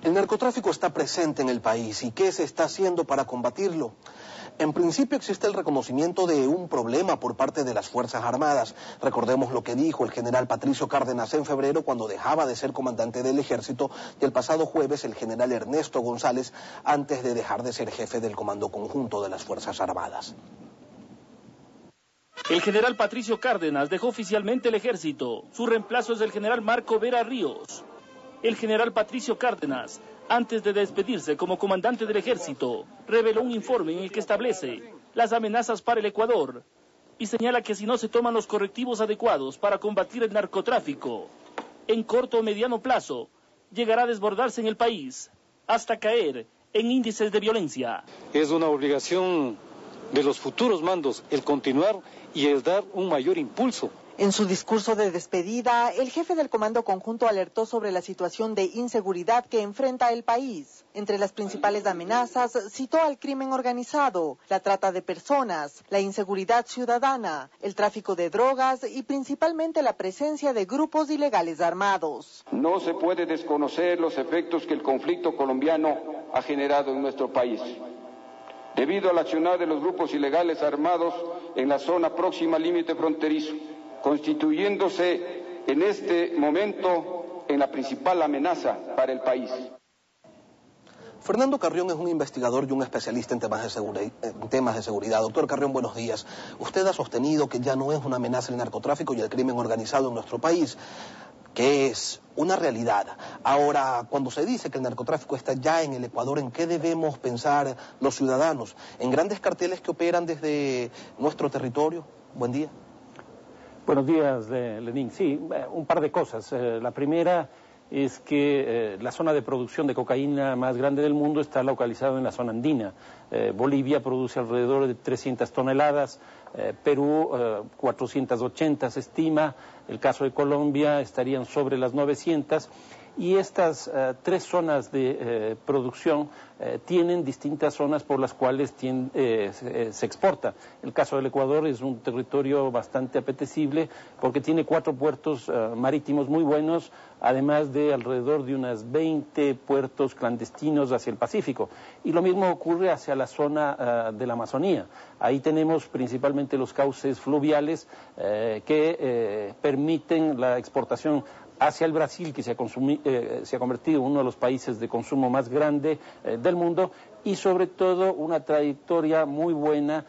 El narcotráfico está presente en el país. ¿Y qué se está haciendo para combatirlo? En principio existe el reconocimiento de un problema por parte de las Fuerzas Armadas. Recordemos lo que dijo el general Patricio Cárdenas en febrero cuando dejaba de ser comandante del Ejército y el pasado jueves el general Ernesto González antes de dejar de ser jefe del Comando Conjunto de las Fuerzas Armadas. El general Patricio Cárdenas dejó oficialmente el Ejército. Su reemplazo es el general Marco Vera Ríos. El general Patricio Cárdenas, antes de despedirse como comandante del Ejército, reveló un informe en el que establece las amenazas para el Ecuador y señala que si no se toman los correctivos adecuados para combatir el narcotráfico, en corto o mediano plazo, llegará a desbordarse en el país hasta caer en índices de violencia. Es una obligación de los futuros mandos el continuar y el dar un mayor impulso. En su discurso de despedida, el jefe del Comando Conjunto alertó sobre la situación de inseguridad que enfrenta el país. Entre las principales amenazas, citó al crimen organizado, la trata de personas, la inseguridad ciudadana, el tráfico de drogas y principalmente la presencia de grupos ilegales armados. No se puede desconocer los efectos que el conflicto colombiano ha generado en nuestro país. Debido al accionar de los grupos ilegales armados en la zona próxima al límite fronterizo, constituyéndose en este momento en la principal amenaza para el país. Fernando Carrión es un investigador y un especialista en temas de seguridad. Doctor Carrión, buenos días. Usted ha sostenido que ya no es una amenaza el narcotráfico y el crimen organizado en nuestro país, que es una realidad. Ahora, cuando se dice que el narcotráfico está ya en el Ecuador, ¿en qué debemos pensar los ciudadanos? ¿En grandes carteles que operan desde nuestro territorio? Buen día. Buenos días, Lenín. Sí, un par de cosas. La primera es que la zona de producción de cocaína más grande del mundo está localizada en la zona andina. Bolivia produce alrededor de 300 toneladas, Perú 480 se estima, el caso de Colombia estarían sobre las 900. Y estas tres zonas de producción tienen distintas zonas por las cuales se exporta. El caso del Ecuador es un territorio bastante apetecible porque tiene 4 puertos marítimos muy buenos, además de alrededor de unas 20 puertos clandestinos hacia el Pacífico. Y lo mismo ocurre hacia la zona de la Amazonía. Ahí tenemos principalmente los cauces fluviales que permiten la exportación hacia el Brasil, que se ha convertido en uno de los países de consumo más grande del mundo, y sobre todo una trayectoria muy buena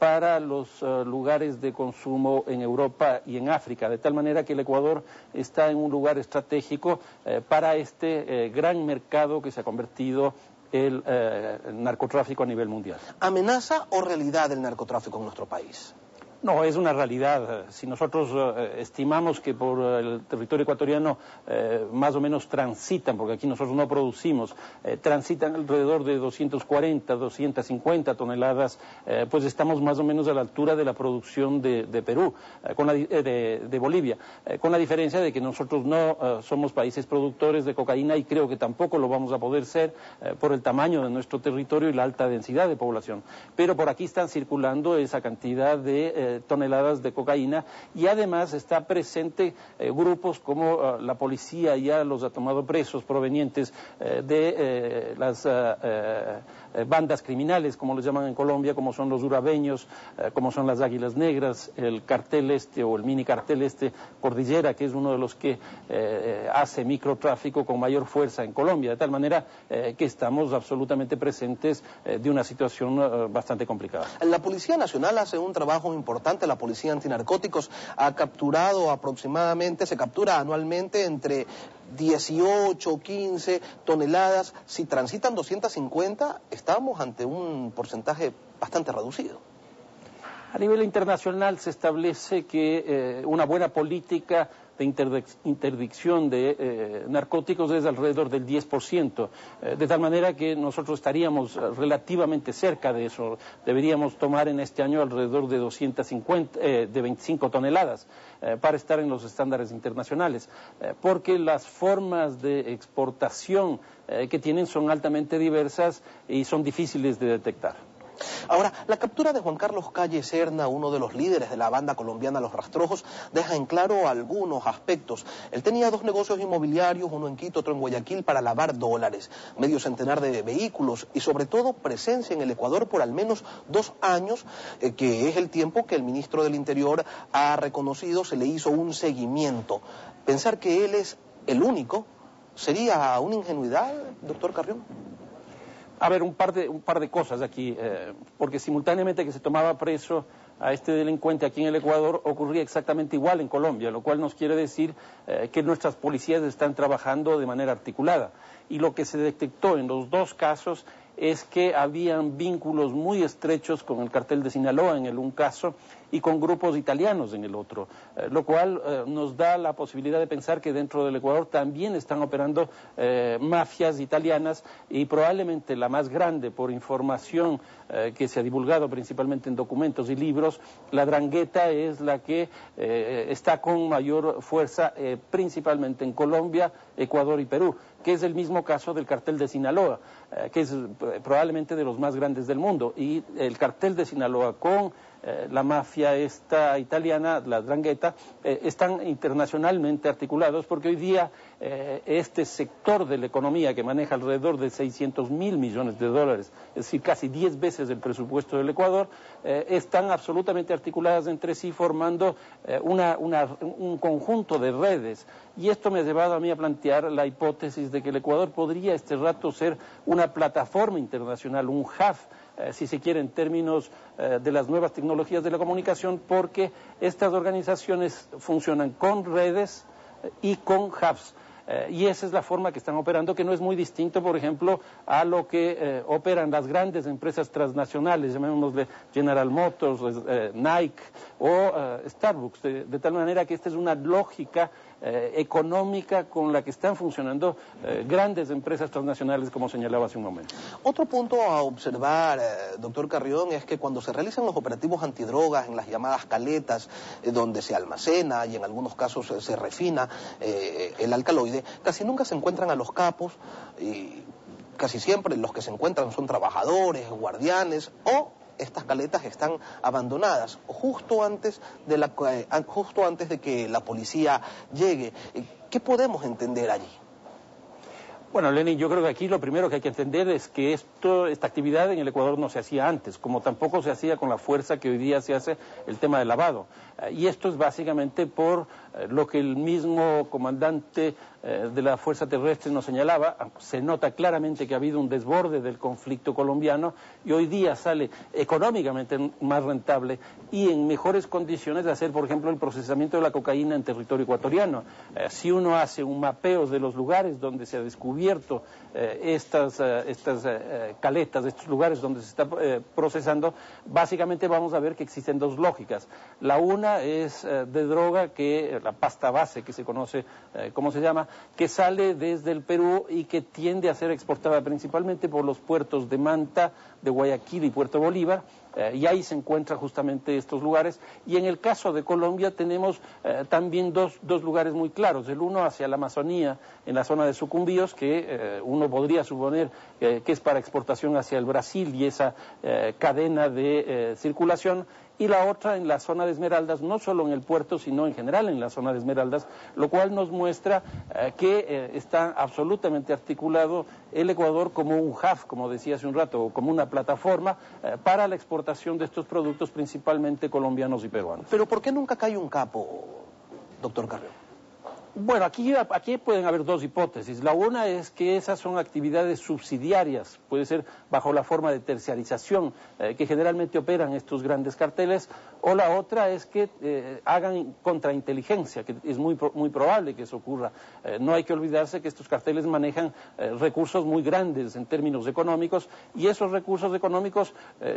para los lugares de consumo en Europa y en África, de tal manera que el Ecuador está en un lugar estratégico para este gran mercado que se ha convertido el narcotráfico a nivel mundial. ¿Amenaza o realidad el narcotráfico en nuestro país? No, es una realidad. Si nosotros estimamos que por el territorio ecuatoriano más o menos transitan, porque aquí nosotros no producimos, transitan alrededor de 240, 250 toneladas, pues estamos más o menos a la altura de la producción de Perú, de Bolivia, con la diferencia de que nosotros no somos países productores de cocaína y creo que tampoco lo vamos a poder ser por el tamaño de nuestro territorio y la alta densidad de población. Pero por aquí están circulando esa cantidad de toneladas de cocaína y además está presente grupos como la policía ya los ha tomado presos provenientes de las bandas criminales, como les llaman en Colombia, como son los urabeños, como son las Águilas Negras, el cartel este o el mini cartel este Cordillera, que es uno de los que hace microtráfico con mayor fuerza en Colombia, de tal manera que estamos absolutamente presentes de una situación bastante complicada. La Policía Nacional hace un trabajo importante, la Policía Antinarcóticos ha capturado aproximadamente, se captura anualmente entre 18 o 15 toneladas. Si transitan 250, estamos ante un porcentaje bastante reducido. A nivel internacional se establece que una buena política de interdicción de narcóticos es alrededor del 10%, de tal manera que nosotros estaríamos relativamente cerca de eso. Deberíamos tomar en este año alrededor de 25 toneladas para estar en los estándares internacionales, porque las formas de exportación que tienen son altamente diversas y son difíciles de detectar. Ahora, la captura de Juan Carlos Calle Serna, uno de los líderes de la banda colombiana Los Rastrojos, deja en claro algunos aspectos. Él tenía 2 negocios inmobiliarios, uno en Quito, otro en Guayaquil, para lavar dólares, medio centenar de vehículos y sobre todo presencia en el Ecuador por al menos 2 años, que es el tiempo que el ministro del Interior ha reconocido, se le hizo un seguimiento. Pensar que él es el único, ¿sería una ingenuidad, doctor Carrión? A ver, un par de cosas aquí, porque simultáneamente que se tomaba preso a este delincuente aquí en el Ecuador, ocurría exactamente igual en Colombia, lo cual nos quiere decir que nuestras policías están trabajando de manera articulada. Y lo que se detectó en los 2 casos es que habían vínculos muy estrechos con el cartel de Sinaloa en el un caso y con grupos italianos en el otro, lo cual nos da la posibilidad de pensar que dentro del Ecuador también están operando mafias italianas y probablemente la más grande por información que se ha divulgado principalmente en documentos y libros, la Drangheta es la que está con mayor fuerza principalmente en Colombia, Ecuador y Perú, que es el mismo caso del cartel de Sinaloa, que es probablemente de los más grandes del mundo, y el cartel de Sinaloa con la mafia esta italiana, la 'Ndrangheta, están internacionalmente articulados porque hoy día este sector de la economía que maneja alrededor de 600.000 millones de dólares, es decir, casi 10 veces el presupuesto del Ecuador, están absolutamente articuladas entre sí formando un conjunto de redes. Y esto me ha llevado a mí a plantear la hipótesis de que el Ecuador podría este rato ser una plataforma internacional, un hub, si se quiere, en términos de las nuevas tecnologías de la comunicación, porque estas organizaciones funcionan con redes y con hubs. Y esa es la forma que están operando, que no es muy distinto, por ejemplo, a lo que operan las grandes empresas transnacionales, llamémosle General Motors, Nike o Starbucks, de tal manera que esta es una lógica económica con la que están funcionando grandes empresas transnacionales, como señalaba hace un momento. Otro punto a observar, doctor Carrión, es que cuando se realizan los operativos antidrogas en las llamadas caletas, donde se almacena y en algunos casos se refina el alcaloide, casi nunca se encuentran a los capos y casi siempre los que se encuentran son trabajadores, guardianes o estas caletas están abandonadas justo antes de que la policía llegue. ¿Qué podemos entender allí? Bueno, Lenin, yo creo que aquí lo primero que hay que entender es que esta actividad en el Ecuador no se hacía antes, como tampoco se hacía con la fuerza que hoy día se hace el tema del lavado. Y esto es básicamente por lo que el mismo comandante de la Fuerza Terrestre nos señalaba. Se nota claramente que ha habido un desborde del conflicto colombiano y hoy día sale económicamente más rentable y en mejores condiciones de hacer, por ejemplo, el procesamiento de la cocaína en territorio ecuatoriano. Si uno hace un mapeo de los lugares donde se ha descubierto estas caletas, estos lugares donde se está procesando, básicamente vamos a ver que existen 2 lógicas. La una es de droga, que la pasta base, que se conoce, ¿cómo se llama?, que sale desde el Perú y que tiende a ser exportada principalmente por los puertos de Manta, de Guayaquil y Puerto Bolívar, y ahí se encuentran justamente estos lugares. Y en el caso de Colombia tenemos también dos lugares muy claros. El uno hacia la Amazonía, en la zona de Sucumbíos, que uno podría suponer que es para exportación hacia el Brasil y esa cadena de circulación, y la otra en la zona de Esmeraldas, no solo en el puerto, sino en general en la zona de Esmeraldas, lo cual nos muestra que está absolutamente articulado el Ecuador como un hub, como decía hace un rato, o como una plataforma para la exportación de estos productos, principalmente colombianos y peruanos. Pero ¿por qué nunca cae un capo, doctor Carrión? Bueno, aquí pueden haber 2 hipótesis. La una es que esas son actividades subsidiarias, puede ser bajo la forma de terciarización que generalmente operan estos grandes carteles, o la otra es que hagan contrainteligencia, que es muy probable que eso ocurra. No hay que olvidarse que estos carteles manejan recursos muy grandes en términos económicos, y esos recursos económicos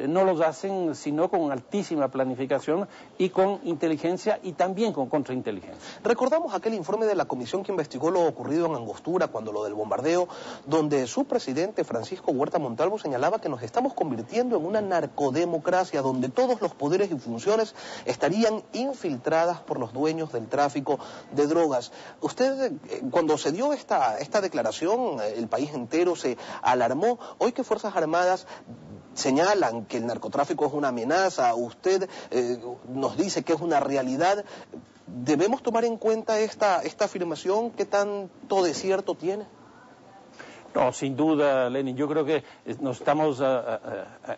no los hacen sino con altísima planificación y con inteligencia y también con contrainteligencia. Recordamos aquel informe de la comisión que investigó lo ocurrido en Angostura cuando lo del bombardeo, donde su presidente Francisco Huerta Montalvo señalaba que nos estamos convirtiendo en una narcodemocracia donde todos los poderes y funciones estarían infiltradas por los dueños del tráfico de drogas. Usted, cuando se dio esta declaración, el país entero se alarmó. Hoy que Fuerzas Armadas señalan que el narcotráfico es una amenaza, usted nos dice que es una realidad. ¿Debemos tomar en cuenta esta afirmación? ¿Qué tanto de cierto tiene? No, sin duda, Lenin. Yo creo que nos estamos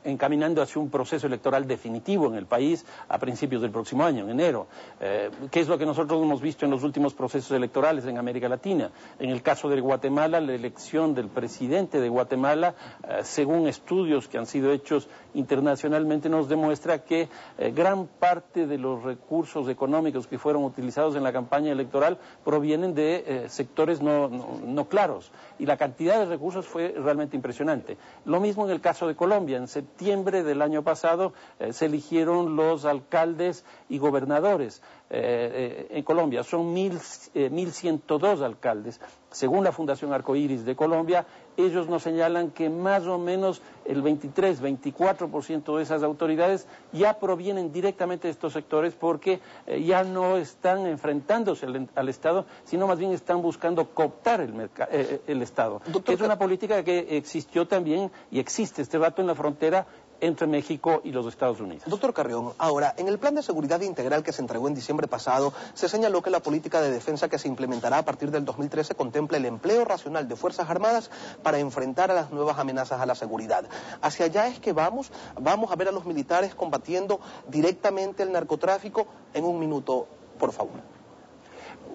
encaminando hacia un proceso electoral definitivo en el país a principios del próximo año, en enero. ¿Qué es lo que nosotros hemos visto en los últimos procesos electorales en América Latina? En el caso de Guatemala, la elección del presidente de Guatemala, según estudios que han sido hechos internacionalmente, nos demuestra que gran parte de los recursos económicos que fueron utilizados en la campaña electoral provienen de sectores no claros. Y la cantidad de recursos fue realmente impresionante. Lo mismo en el caso de Colombia. En septiembre del año pasado se eligieron los alcaldes y gobernadores en Colombia. Son 1.102 alcaldes. Según la Fundación Arcoíris de Colombia, ellos nos señalan que más o menos el 23-24% de esas autoridades ya provienen directamente de estos sectores porque ya no están enfrentándose al Estado, sino más bien están buscando cooptar el Estado. Es una política que existió también y existe este rato en la frontera entre México y los Estados Unidos. Doctor Carrión, ahora, en el Plan de Seguridad Integral que se entregó en diciembre pasado, se señaló que la política de defensa que se implementará a partir del 2013 contempla el empleo racional de Fuerzas Armadas para enfrentar a las nuevas amenazas a la seguridad. ¿Hacia allá es que vamos? ¿Vamos a ver a los militares combatiendo directamente el narcotráfico? En un minuto, por favor.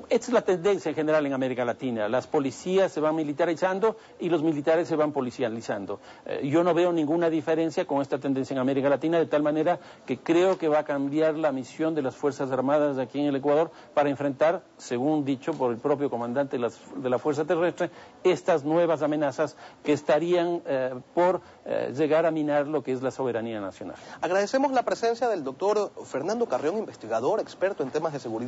Esta es la tendencia en general en América Latina. Las policías se van militarizando y los militares se van policializando. Yo no veo ninguna diferencia con esta tendencia en América Latina, de tal manera que creo que va a cambiar la misión de las Fuerzas Armadas aquí en el Ecuador para enfrentar, según dicho por el propio comandante de la Fuerza Terrestre, estas nuevas amenazas que estarían por llegar a minar lo que es la soberanía nacional. Agradecemos la presencia del doctor Fernando Carrión, investigador, experto en temas de seguridad.